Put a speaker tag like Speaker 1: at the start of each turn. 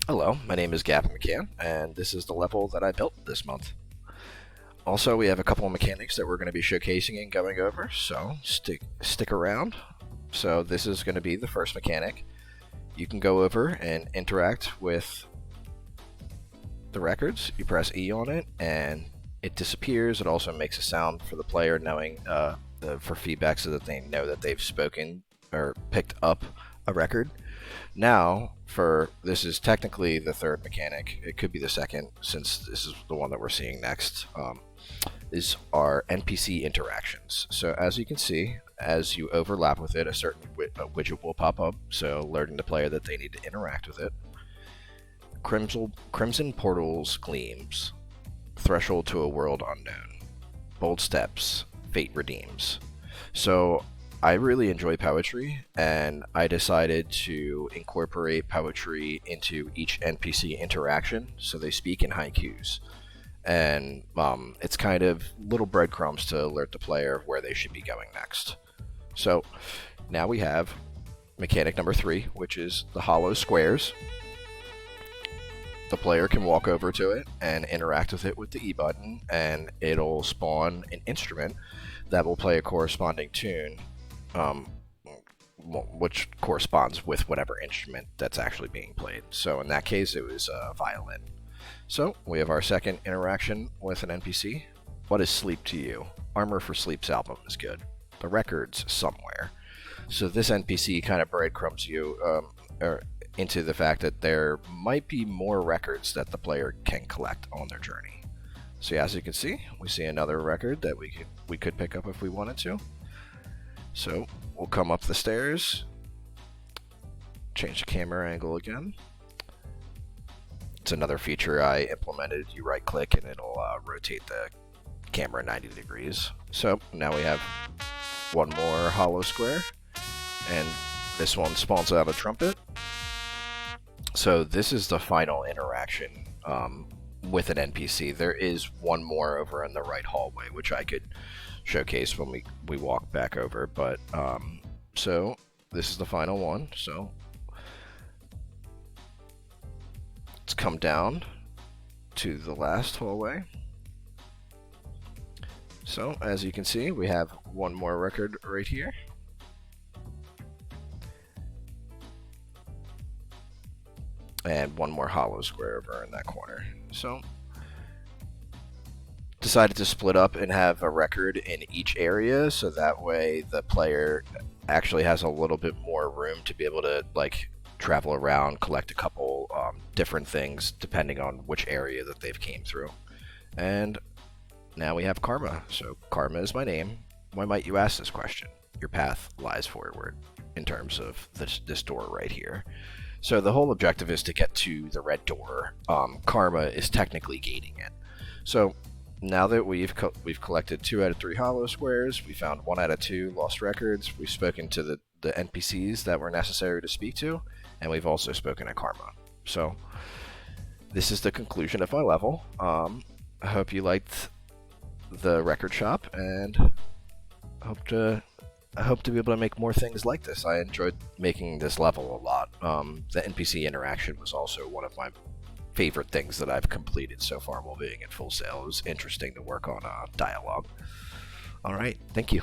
Speaker 1: Hello, my name is Gavin McCann, and this is the level that I built this month. Also, we have a couple of mechanics that we're going to be showcasing and going over, so stick around. So this is going to be the first mechanic. You can go over and interact with the records. You press E on it, and it disappears. It also makes a sound for the player, knowing for feedback, so that they know that they've spoken or picked up a record. Now, for this is technically the third mechanic. It could be the second, since this is the one that we're seeing next. Is our NPC interactions. So as you can see, as you overlap with it, a certain widget will pop up, so alerting the player that they need to interact with it. Crimson portals gleams. Threshold to a world unknown. Bold steps. Fate redeems. So I really enjoy poetry, and I decided to incorporate poetry into each NPC interaction, so they speak in haikus. And it's kind of little breadcrumbs to alert the player where they should be going next. So now we have mechanic number 3, which is the hollow squares. The player can walk over to it and interact with it with the E button, and it'll spawn an instrument that will play a corresponding tune, which corresponds with whatever instrument that's actually being played. So in that case, it was a violin. So we have our second interaction with an NPC. What is sleep to you? Armor for Sleep's album is good. The record's somewhere. So this NPC kind of breadcrumbs you into the fact that there might be more records that the player can collect on their journey. So as you can see, we see another record that we could pick up if we wanted to. So we'll come up the stairs, change the camera angle again. It's another feature I implemented. You right click and it'll rotate the camera 90 degrees. So now we have one more hollow square, and this one spawns out a trumpet. So this is the final interaction with an NPC. There is one more over in the right hallway, which I could showcase when we walk back over. But so this is the final one. So let's come down to the last hallway. So as you can see, we have one more record right here. And one more hollow square over in that corner. So decided to split up and have a record in each area, so that way the player actually has a little bit more room to be able to travel around, collect a couple different things depending on which area that they've came through. And now we have Karma. So Karma is my name. Why might you ask this question? Your path lies forward in terms of this door right here. So the whole objective is to get to the red door. Karma is technically gating it. So now that we've collected 2 out of 3 hollow squares, we found 1 out of 2 lost records, we've spoken to the NPCs that were necessary to speak to, and we've also spoken to Karma. So this is the conclusion of my level. I hope you liked the record shop, and I hope to be able to make more things like this. I enjoyed making this level a lot. The NPC interaction was also one of my favorite things that I've completed so far while being at Full Sail. It was interesting to work on dialogue. Alright, thank you.